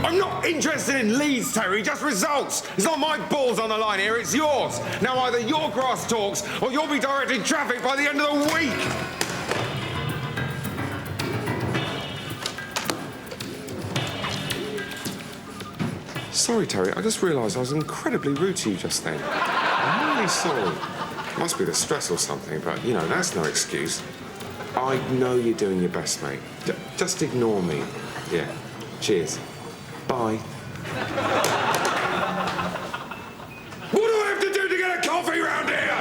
I'm not interested in leads, Terry, just results. It's not my balls on the line here, it's yours. Now either your grass talks or you'll be directing traffic by the end of the week. Sorry, Terry, I just realised I was incredibly rude to you just then. I'm really sorry. Must be the stress or something, but, you know, that's no excuse. I know you're doing your best, mate. Just ignore me. Yeah. Cheers. Bye. What do I have to do to get a coffee round here?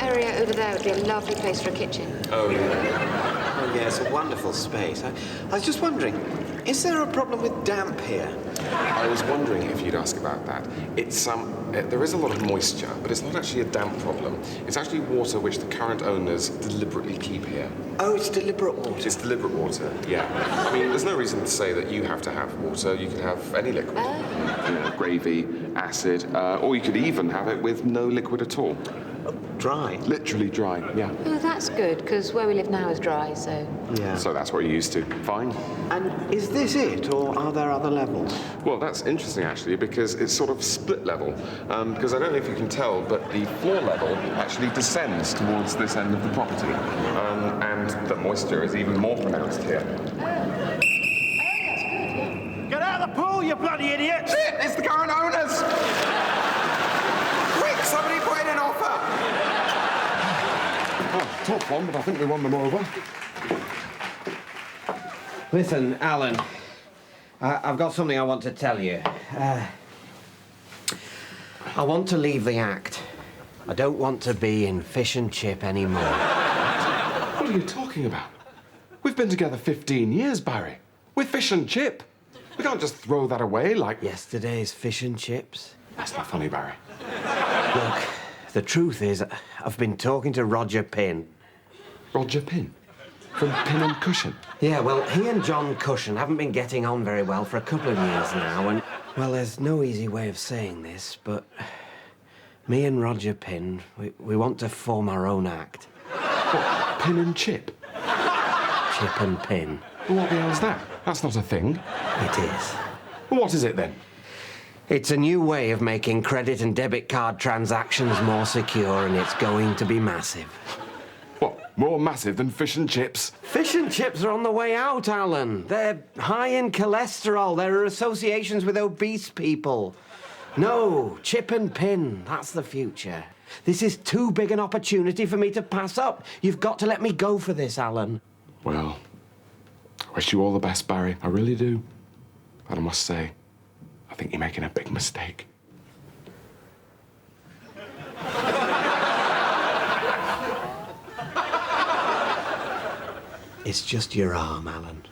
Area over there would be a lovely place for a kitchen. Oh, yeah. Oh, yeah, it's a wonderful space. I was just wondering, is there a problem with damp here? I was wondering if you'd ask about that. It's, there is a lot of moisture, but it's not actually a damp problem. It's actually water which the current owners deliberately keep here. Oh, it's deliberate water? It's deliberate water, yeah. I mean, there's no reason to say that you have to have water. You could have any liquid. You know, gravy, acid, or you could even have it with no liquid at all. Dry? Literally dry, yeah. Oh, that's good, because where we live now is dry, so... Yeah. So that's what you're used to. Fine. And is this it, or are there other levels? Well, that's interesting, actually, because it's sort of split level. Because I don't know if you can tell, but the floor level actually descends towards this end of the property. And the moisture is even more pronounced here. Get out of the pool, you bloody idiot! Shit, it's the current owners! Quick, somebody put in an offer! Oh, top one, but I think we won them over. Listen, Alan, I've got something I want to tell you. I want to leave the act. I don't want to be in Fish and Chip anymore. What are you talking about? We've been together 15 years, Barry. With Fish and Chip. We can't just throw that away like... Yesterday's Fish and Chips? That's not funny, Barry. Look, the truth is, I've been talking to Roger Pin. Roger Pin? From Pin and Cushion? Yeah, well, he and John Cushion haven't been getting on very well for a couple of years now, and... Well, there's no easy way of saying this, but... Me and Roger Pin, we want to form our own act. What, Pin and Chip? Chip and Pin. Well, what the hell's that? That's not a thing. It is. Well, what is it, then? It's a new way of making credit and debit card transactions more secure, and it's going to be massive. What, more massive than Fish and Chips? Fish and Chips are on the way out, Alan. They're high in cholesterol. There are associations with obese people. No, Chip and Pin, that's the future. This is too big an opportunity for me to pass up. You've got to let me go for this, Alan. Well, I wish you all the best, Barry. I really do. But I must say, I think you're making a big mistake. It's just your arm, Alan.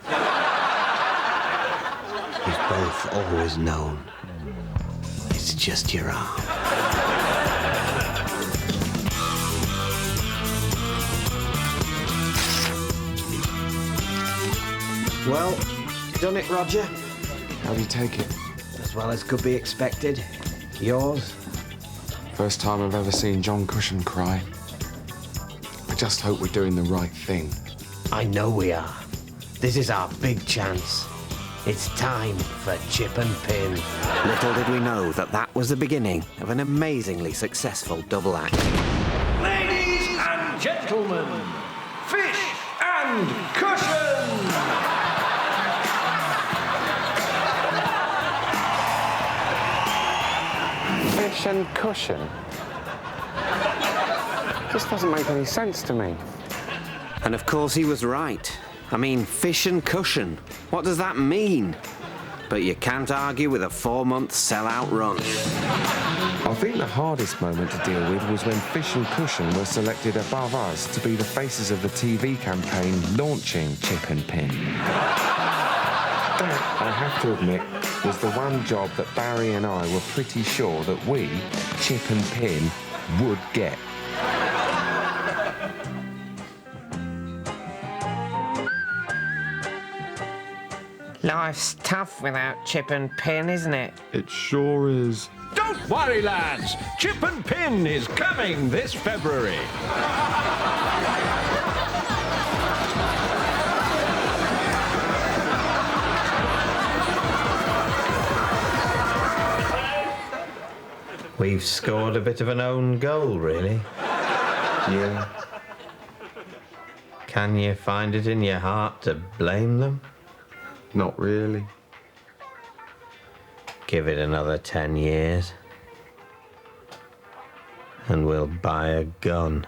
You've both always known. It's just your arm. Well, done it, Roger. How do you take it? As well as could be expected. Yours? First time I've ever seen John Cushion cry. I just hope we're doing the right thing. I know we are. This is our big chance. It's time for Chip and Pin. Little did we know that that was the beginning of an amazingly successful double act. Ladies and gentlemen, Fish and Cushion! Fish and Cushion? This doesn't make any sense to me. And of course he was right. I mean, Fish and Cushion. What does that mean? But you can't argue with a 4-month sellout run. I think the hardest moment to deal with was when Fish and Cushion were selected above us to be the faces of the TV campaign launching Chip and Pin. That, I have to admit, was the one job that Barry and I were pretty sure that we, Chip and Pin, would get. Life's tough without Chip and Pin, isn't it? It sure is. Don't worry, lads. Chip and Pin is coming this February. We've scored a bit of an own goal, really. Yeah. Can you find it in your heart to blame them? Not really. Give it another 10 years, and we'll buy a gun.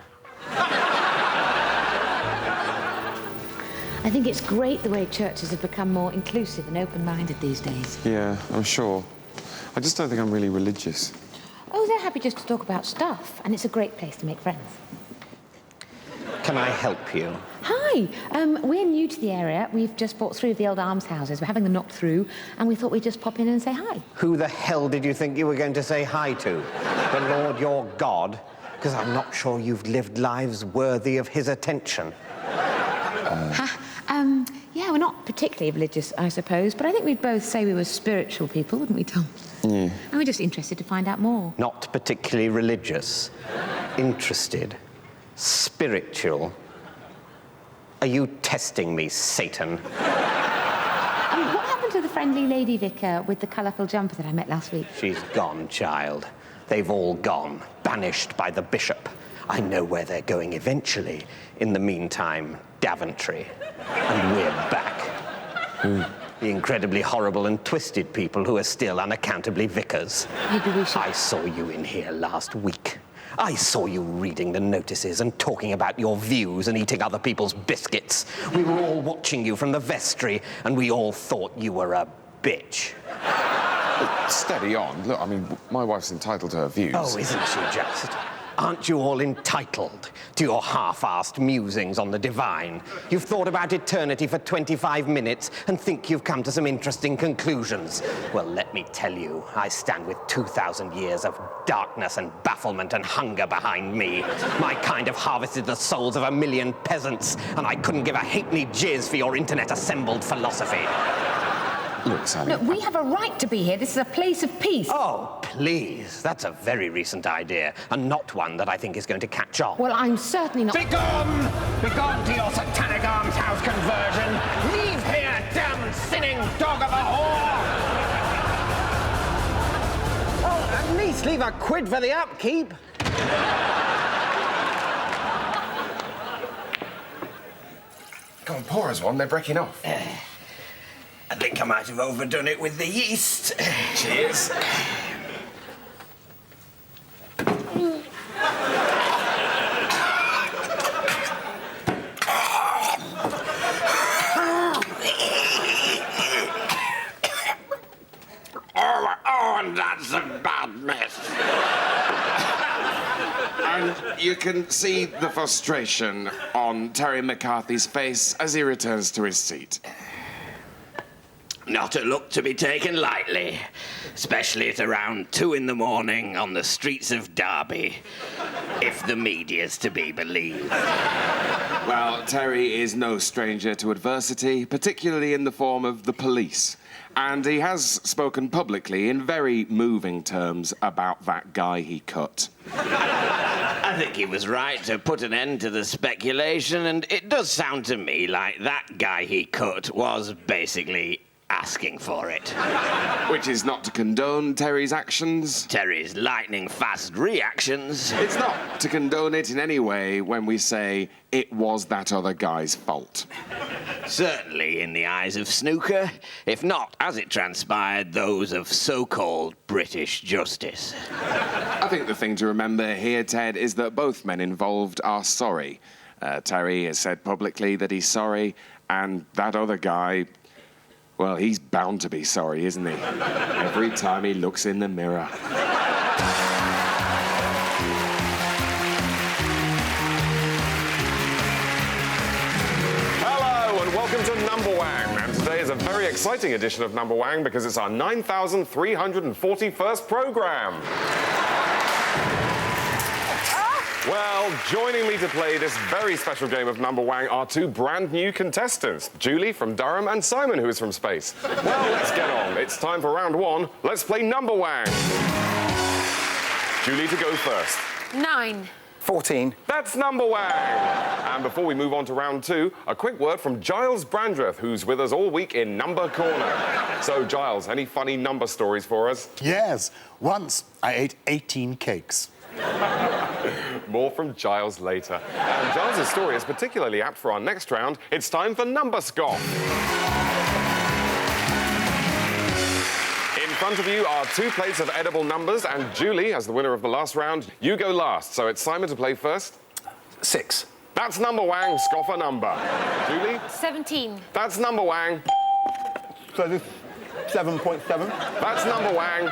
I think it's great the way churches have become more inclusive and open-minded these days. Yeah, I'm sure. I just don't think I'm really religious. Oh, they're happy just to talk about stuff, and it's a great place to make friends. Can I help you? Hi, we're new to the area. We've just bought 3 of the old almshouses. We're having them knocked through, and we thought we'd just pop in and say hi. Who the hell did you think you were going to say hi to? The Lord your God? Because I'm not sure you've lived lives worthy of his attention. Yeah, we're not particularly religious, I suppose, but I think we'd both say we were spiritual people, wouldn't we, Tom? Yeah. And we're just interested to find out more. Not particularly religious. Interested. Spiritual. Are you testing me, Satan? What happened to the friendly lady vicar with the colourful jumper that I met last week? She's gone, child. They've all gone, banished by the bishop. I know where they're going eventually. In the meantime, Daventry. And we're back. The incredibly horrible and twisted people who are still unaccountably vicars. Maybe we should... I saw you in here last week. I saw you reading the notices and talking about your views and eating other people's biscuits. We were all watching you from the vestry, and we all thought you were a bitch. Steady on. Look, I mean, my wife's entitled to her views. Oh, isn't she just? Aren't you all entitled to your half-assed musings on the divine? You've thought about eternity for 25 minutes and think you've come to some interesting conclusions. Well, let me tell you, I stand with 2,000 years of darkness and bafflement and hunger behind me. My kind have harvested the souls of 1 million peasants, and I couldn't give a halfpenny jizz for your internet-assembled philosophy. Look, Sally. Look, we have a right to be here. This is a place of peace. Oh, please. That's a very recent idea, and not one that I think is going to catch on. Well, I'm certainly not... Begone! Begone to your satanic almshouse conversion! Leave here, damned sinning dog of a whore! Oh, at least leave a quid for the upkeep. Go on, pour us one. They're breaking off. I think I might have overdone it with the yeast. Cheers. Oh, and that's a bad mess. And you can see the frustration on Terry McCarthy's face as he returns to his seat. Not a look to be taken lightly, especially at around 2 in the morning on the streets of Derby, if the media's to be believed. Well, Terry is no stranger to adversity, particularly in the form of the police. And he has spoken publicly in very moving terms about that guy he cut. I think he was right to put an end to the speculation, and it does sound to me like that guy he cut was basically asking for it. Which is not to condone Terry's actions. Terry's lightning-fast reactions. It's not to condone it in any way when we say it was that other guy's fault. Certainly in the eyes of Snooker, if not, as it transpired, those of so-called British justice. I think the thing to remember here, Ted, is that both men involved are sorry. Terry has said publicly that he's sorry, and that other guy, well, he's bound to be sorry, isn't he? Every time he looks in the mirror. Hello, and welcome to Number Wang. And today is a very exciting edition of Number Wang because it's our 9,341st program. Well, joining me to play this very special game of Number Wang are two brand new contestants, Julie from Durham and Simon, who is from Space. Well, let's get on. It's time for round one. Let's play Number Wang. Julie to go first. 9. 14. That's Number Wang. And before we move on to round two, a quick word from Giles Brandreth, who's with us all week in Number Corner. So, Giles, any funny number stories for us? Yes. Once I ate 18 cakes. More from Giles later. And Giles' story is particularly apt for our next round. It's time for Number Scoff. In front of you are 2 plates of edible numbers, and Julie, as the winner of the last round, you go last. So it's Simon to play first. 6. That's Number Wang. Scoff a number. Julie? 17. That's Number Wang. 7.7. That's Number Wang.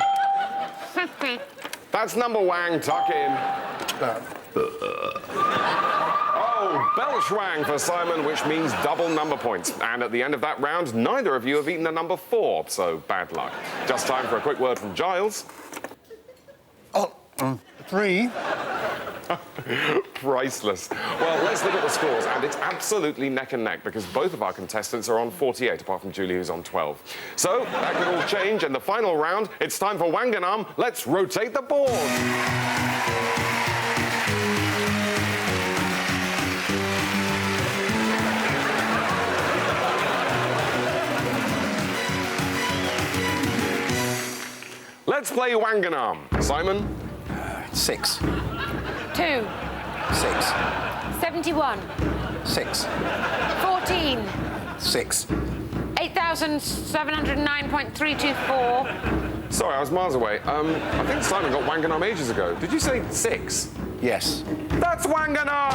That's Number Wang. Tuck in. Oh, belch wang for Simon, which means double number points. And at the end of that round, neither of you have eaten a number 4, so bad luck. Just time for a quick word from Giles. 3. Priceless. Well, let's look at the scores, and it's absolutely neck and neck because both of our contestants are on 48, apart from Julie, who's on 12. So that could all change in the final round. It's time for Wanganum. Let's rotate the board. Let's play Wanganum. Simon? 6. 2. 6. 71. 6. 14. 6. 8,709.324. Sorry, I was miles away. I think Simon got Wanganum ages ago. Did you say 6? Yes. That's Wanganum!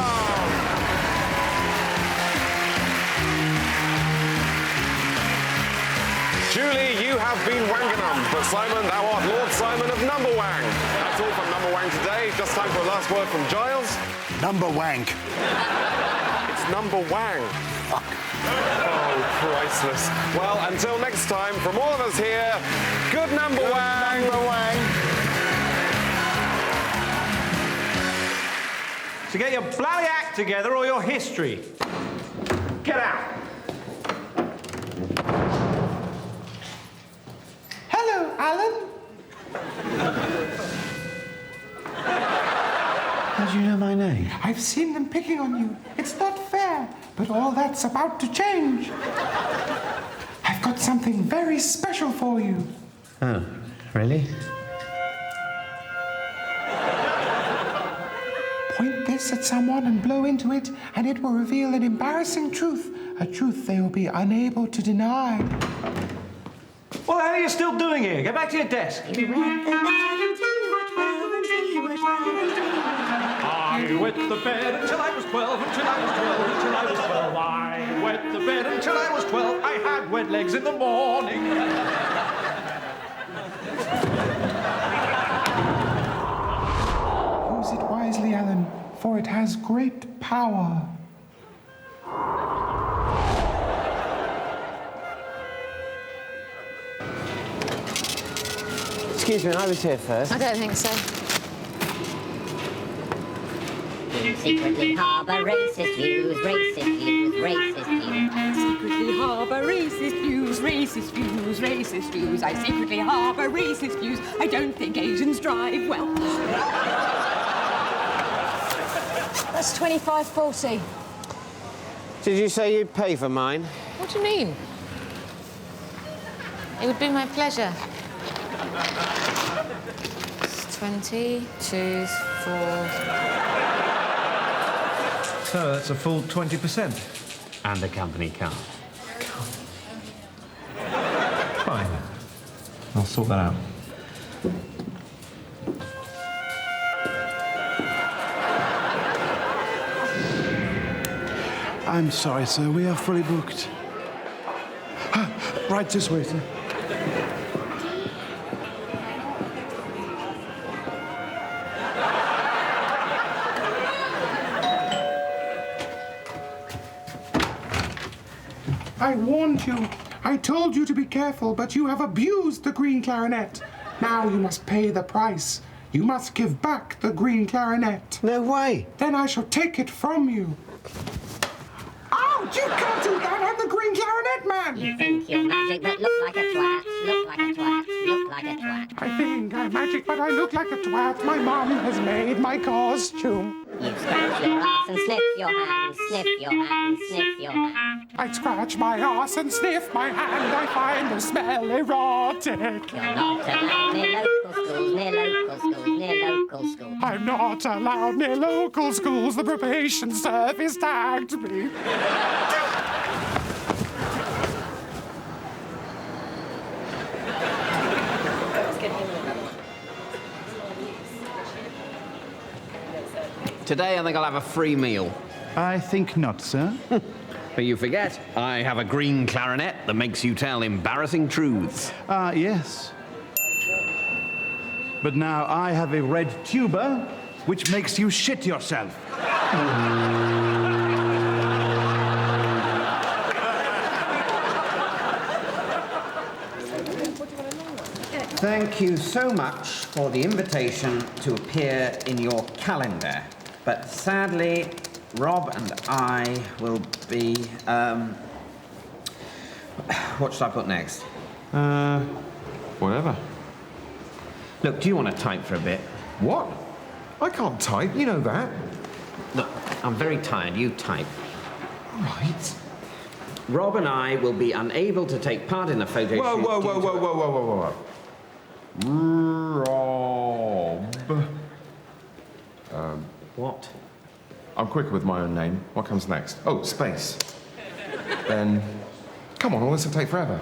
Julie, you have been Wanganum, but Simon, thou art Lord Simon of Number Wang. That's all from Number Wang today. Just time for a last word from Giles. Number wank. It's Number Wang. Fuck. Oh, priceless. Well, until next time, from all of us here, good Number Wang. Number wang. So get your bloody act together or your history. Get out. Hello, Alan. How do you know my name? I've seen them picking on you. It's not fair, but all that's about to change. I've got something very special for you. Oh, really? Point this at someone and blow into it, and it will reveal an embarrassing truth, a truth they will be unable to deny. What the hell are you still doing here? Get back to your desk. I wet the bed until I was 12, until I was 12, until I was 12. I wet the bed until I was 12. I had wet legs in the morning. Use it wisely, Alan, for it has great power. Excuse me, I was here first. I don't think so. You secretly harbour racist views, racist views, racist views. Secretly harbour racist views, racist views, racist views. I secretly harbour racist views. I don't think Asians drive well. That's 25.40. Did you say you'd pay for mine? What do you mean? It would be my pleasure. 20, 2, 4. So that's a full 20%. And a company car. Fine. I'll sort that out. I'm sorry, sir. We are fully booked. Right this way, sir. I warned you. I told you to be careful, but you have abused the green clarinet. Now you must pay the price. You must give back the green clarinet. No way. Then I shall take it from you. Ouch! You can't do that! I'm the green clarinet man! You think you're magic, but look like a twat. Look like a twat. Look like a twat. I think I'm magic, but I look like a twat. My mom has made my costume. You scratch your ass and sniff your hand. Sniff your hand. Sniff your hand. I scratch my ass and sniff my hand. I find the smell erotic. You're not allowed near local schools. Near local schools. Near local schools. I'm not allowed near local schools. The probation service tagged me. Today I think I'll have a free meal. I think not, sir. But you forget, I have a green clarinet that makes you tell embarrassing truths. Yes. But now I have a red tuba, which makes you shit yourself. Thank you so much for the invitation to appear in your calendar. But sadly, Rob and I will be, what should I put next? Whatever. Look, do you want to type for a bit? What? I can't type, you know that. Look, I'm very tired. You type. Right. Rob and I will be unable to take part in the photo shoot. Whoa. Rob. What? I'm quicker with my own name. What comes next? Oh, space. Then, come on, all this will take forever.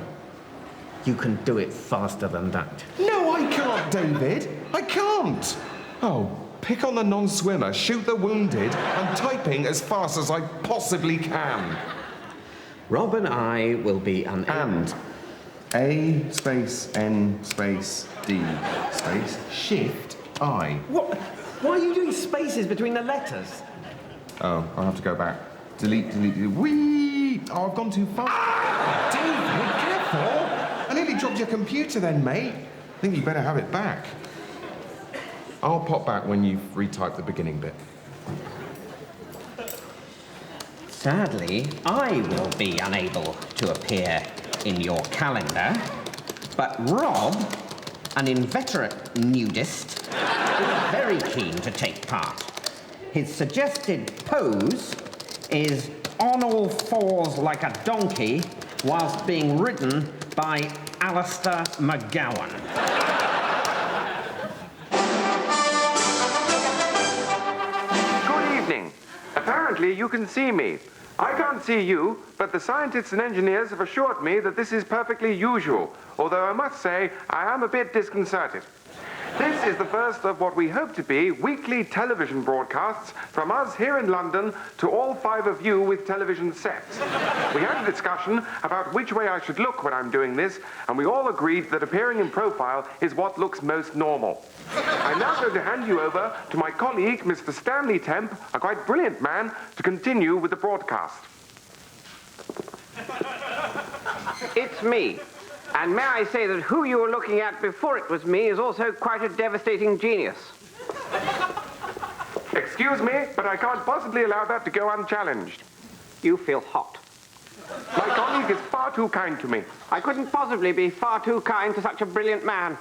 You can do it faster than that. No, I can't, David. I can't. Oh, pick on the non-swimmer, shoot the wounded. I'm typing as fast as I possibly can. Rob and I will be unable... And A space N space D space Shift I. What? Why are you doing spaces between the letters? Oh, I'll have to go back. Delete. Whee! Oh, I've gone too far. Ah! David, careful! I nearly dropped your computer then, mate. I think you better have it back. I'll pop back when you've retyped the beginning bit. Sadly, I will be unable to appear in your calendar, but Rob, an inveterate nudist, is very keen to take part. His suggested pose is on all fours like a donkey whilst being ridden by Alistair McGowan. Good evening. Apparently you can see me. I can't see you, but the scientists and engineers have assured me that this is perfectly usual, although I must say I am a bit disconcerted. This is the first of what we hope to be weekly television broadcasts from us here in London to all 5 of you with television sets. We had a discussion about which way I should look when I'm doing this, and we all agreed that appearing in profile is what looks most normal. I'm now going to hand you over to my colleague, Mr. Stanley Temp, a quite brilliant man, to continue with the broadcast. It's me. And may I say that who you were looking at before it was me is also quite a devastating genius. Excuse me, but I can't possibly allow that to go unchallenged. You feel hot. My colleague is far too kind to me. I couldn't possibly be far too kind to such a brilliant man.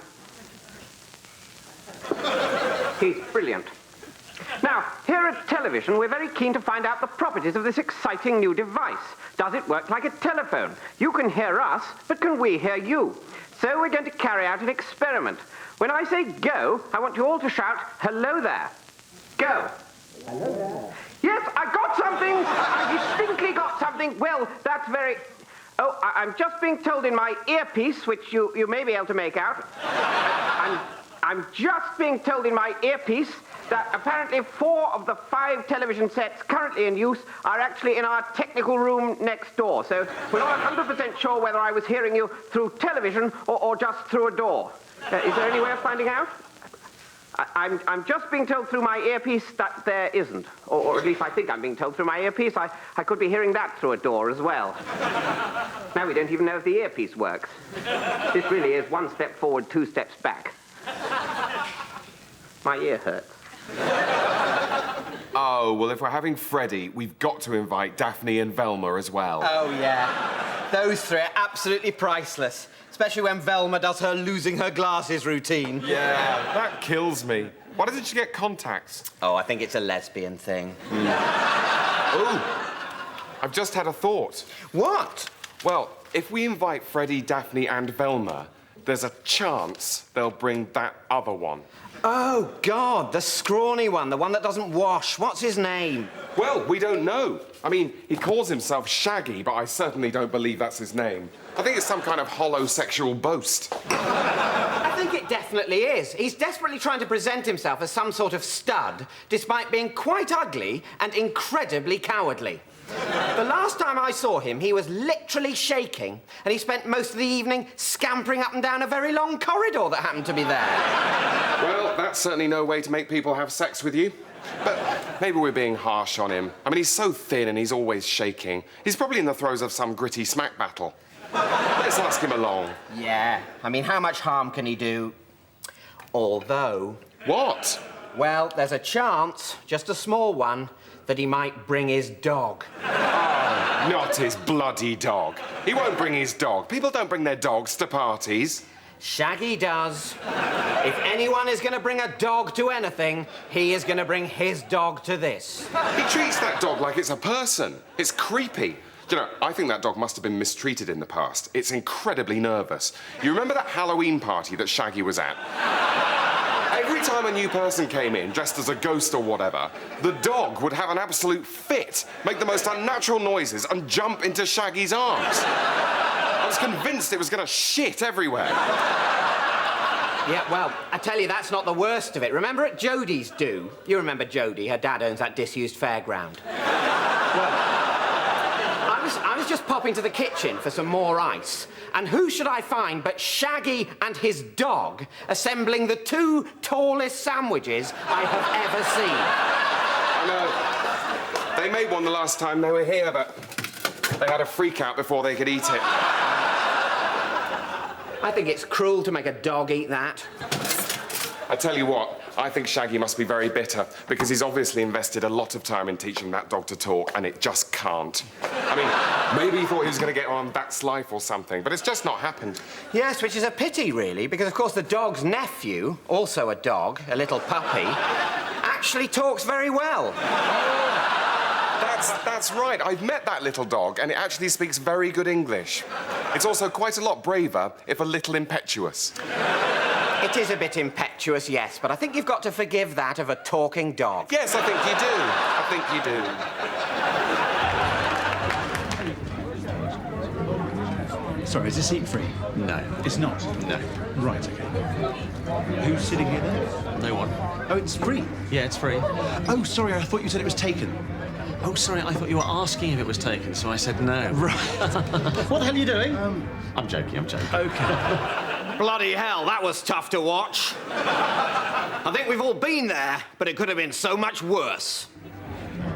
He's brilliant. Now, here at television, we're very keen to find out the properties of this exciting new device. Does it work like a telephone? You can hear us, but can we hear you? So we're going to carry out an experiment. When I say go, I want you all to shout, hello there. Go. Hello there. Yes, I got something. I distinctly got something. Well, that's very... Oh, I'm just being told in my earpiece, which you may be able to make out. I'm just being told in my earpiece that apparently 4 of the 5 television sets currently in use are actually in our technical room next door. So we're not 100% sure whether I was hearing you through television or just through a door. Is there any way of finding out? I'm just being told through my earpiece that there isn't. Or at least I think I'm being told through my earpiece. I could be hearing that through a door as well. Now we don't even know if the earpiece works. This really is 1 step forward, 2 steps back. My ear hurts. Oh, well, if we're having Freddie, we've got to invite Daphne and Velma as well. Oh, yeah. Those three are absolutely priceless, especially when Velma does her losing her glasses routine. Yeah, that kills me. Why doesn't she get contacts? Oh, I think it's a lesbian thing. Oh, I've just had a thought. What? Well, if we invite Freddie, Daphne and Velma, there's a chance they'll bring that other one. Oh, God, the scrawny one, the one that doesn't wash. What's his name? Well, we don't know. I mean, he calls himself Shaggy, but I certainly don't believe that's his name. I think it's some kind of hollow sexual boast. I think it definitely is. He's desperately trying to present himself as some sort of stud, despite being quite ugly and incredibly cowardly. The last time I saw him, he was literally shaking, and he spent most of the evening scampering up and down a very long corridor that happened to be there. Well, that's certainly no way to make people have sex with you. But maybe we're being harsh on him. I mean, he's so thin and he's always shaking. He's probably in the throes of some gritty smack battle. Let's ask him along. Yeah, I mean, how much harm can he do? Although... What? Well, there's a chance, just a small one, that he might bring his dog. Oh, not his bloody dog. He won't bring his dog. People don't bring their dogs to parties. Shaggy does. If anyone is going to bring a dog to anything, he is going to bring his dog to this. He treats that dog like it's a person. It's creepy. You know, I think that dog must have been mistreated in the past. It's incredibly nervous. You remember that Halloween party that Shaggy was at? Every time a new person came in, dressed as a ghost or whatever, the dog would have an absolute fit, make the most unnatural noises, and jump into Shaggy's arms. I was convinced it was going to shit everywhere. Yeah, well, I tell you, that's not the worst of it. Remember at Jodie's do? You remember Jodie, her dad owns that disused fairground. Well, I was just popping to the kitchen for some more ice, and who should I find but Shaggy and his dog assembling the two tallest sandwiches I have ever seen. I know. They made one the last time they were here, but they had a freak out before they could eat it. I think it's cruel to make a dog eat that. I tell you what, I think Shaggy must be very bitter, because he's obviously invested a lot of time in teaching that dog to talk, and it just can't. I mean, maybe he thought he was going to get on That's Life or something, but it's just not happened. Yes, which is a pity, really, because, of course, the dog's nephew, also a dog, a little puppy, actually talks very well. That's right. I've met that little dog, and it actually speaks very good English. It's also quite a lot braver, if a little impetuous. It is a bit impetuous, yes, but I think you've got to forgive that of a talking dog. Yes, I think you do. I think you do. Sorry, is this seat free? No. It's not? No. Right, OK. Who's sitting here then? No one. Oh, it's free? Yeah, it's free. Oh, sorry, I thought you said it was taken. Oh, sorry, I thought you were asking if it was taken, so I said no. Right. What the hell are you doing? I'm joking. OK. Bloody hell, that was tough to watch. I think we've all been there, but it could have been so much worse.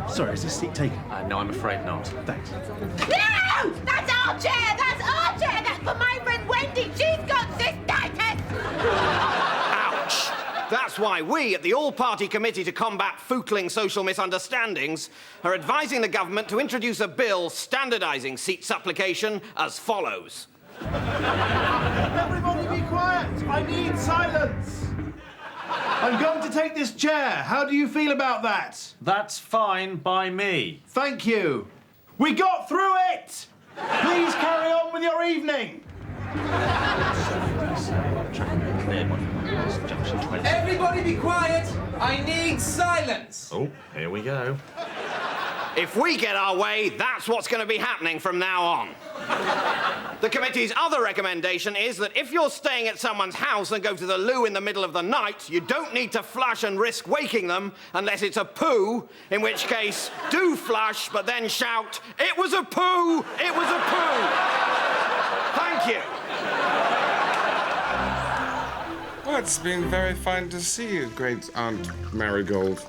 Sorry, is this seat taken? No, I'm afraid not. Thanks. No! That's our chair! That's our chair! That's for my friend Wendy! She's got cystitis! Ouch! That's why we, at the All-Party Committee to Combat Footling Social Misunderstandings, are advising the government to introduce a bill standardising seat supplication as follows. Everybody be quiet! I need silence! I'm going to take this chair. How do you feel about that? That's fine by me. Thank you. We got through it! Please carry on with your evening. Everybody be quiet! I need silence! Oh, here we go. If we get our way, that's what's going to be happening from now on. The committee's other recommendation is that if you're staying at someone's house and go to the loo in the middle of the night, you don't need to flush and risk waking them unless it's a poo, in which case, do flush, but then shout, "It was a poo! It was a poo!" Thank you. Well, it's been very fine to see you, great Aunt Marigold.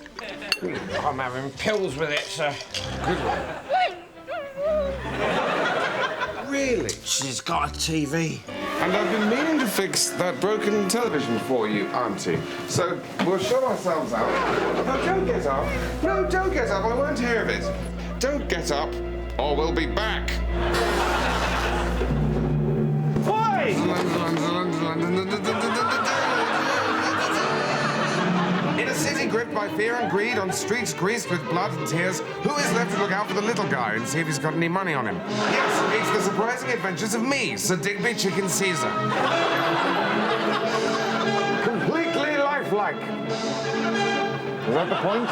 I'm having pills with it, sir. Good one. Really? She's got a TV. And I've been meaning to fix that broken television for you, Auntie. So we'll show ourselves out. No, don't get up. No, don't get up. I won't hear of it. Don't get up, or we'll be back. Why? In a city gripped by fear and greed, on streets greased with blood and tears, who is left to look out for the little guy and see if he's got any money on him? Yes, it's the surprising adventures of me, Sir Digby Chicken Caesar. Completely lifelike. Is that the point?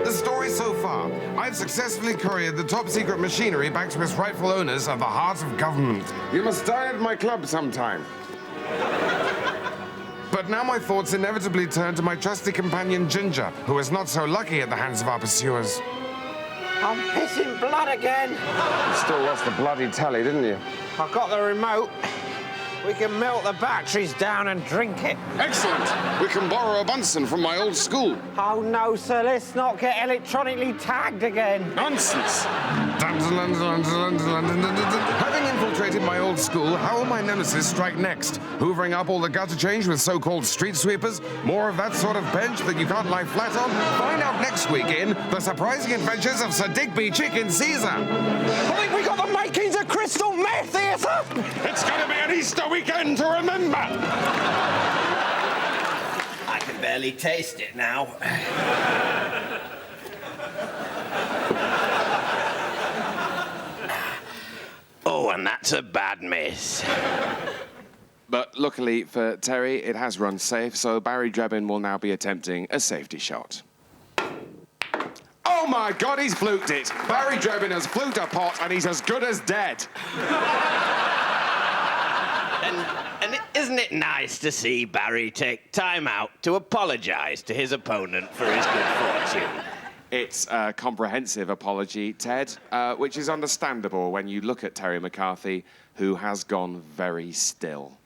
The story so far. I've successfully couriered the top-secret machinery back to its rightful owners at the heart of government. You must dine at my club sometime. But now my thoughts inevitably turn to my trusty companion Ginger, who is not so lucky at the hands of our pursuers. I'm pissing blood again. You still lost the bloody telly, didn't you? I've got the remote. We can melt the batteries down and drink it. Excellent. We can borrow a Bunsen from my old school. Oh, no, sir. Let's not get electronically tagged again. Nonsense. Having infiltrated my old school, how will my nemesis strike next? Hoovering up all the gutter change with so-called street sweepers? More of that sort of bench that you can't lie flat on? Find out next week in The Surprising Adventures of Sir Digby Chicken Caesar. I think we got the makings of crystal meth here, sir. It's going to be an Easter weekend to remember. I can barely taste it now. Oh, and that's a bad miss. But luckily for Terry, it has run safe, so Barry Drebin will now be attempting a safety shot. Oh my God, he's fluked it! Barry Drebin has fluked a pot and he's as good as dead. And isn't it nice to see Barry take time out to apologise to his opponent for his good fortune? It's a comprehensive apology, Ted, which is understandable when you look at Terry McCarthy, who has gone very still.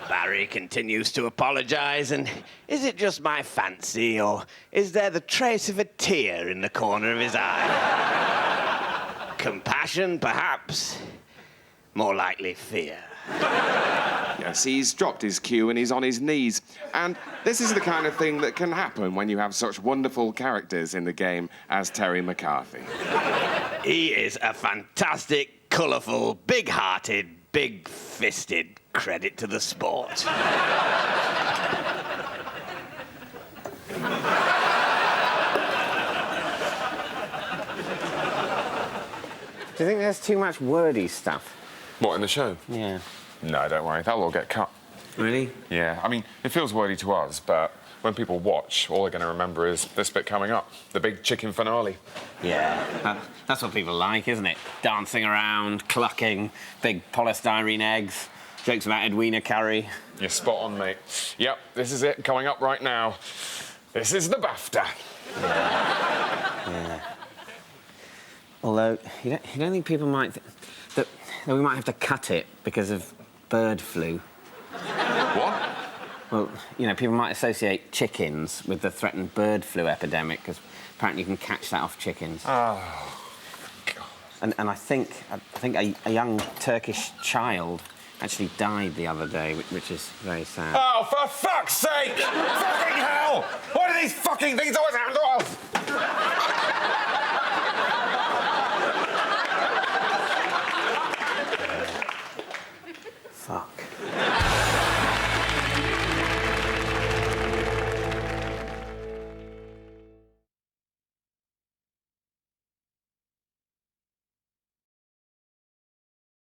Barry continues to apologise, and is it just my fancy, or is there the trace of a tear in the corner of his eye? Compassion, perhaps. More likely fear. Yes, he's dropped his cue and he's on his knees. And this is the kind of thing that can happen when you have such wonderful characters in the game as Terry McCarthy. He is a fantastic, colourful, big-hearted, big-fisted credit to the sport. Do you think there's too much wordy stuff? What, in the show? Yeah. No, don't worry, that'll all get cut. Really? Yeah, I mean, it feels wordy to us, but when people watch, all they're going to remember is this bit coming up, the big chicken finale. Yeah, that's what people like, isn't it? Dancing around, clucking, big polystyrene eggs, jokes about Edwina Curry. You're spot on, mate. Yep, this is it, coming up right now. This is the BAFTA. Yeah. Although, you don't think people might... that we might have to cut it because of bird flu? What? Well, you know, people might associate chickens with the threatened bird flu epidemic, because apparently you can catch that off chickens. Oh, God. And I think a young Turkish child actually died the other day, which is very sad. Oh, for fuck's sake! Fucking hell! Why do these fucking things always happen to us?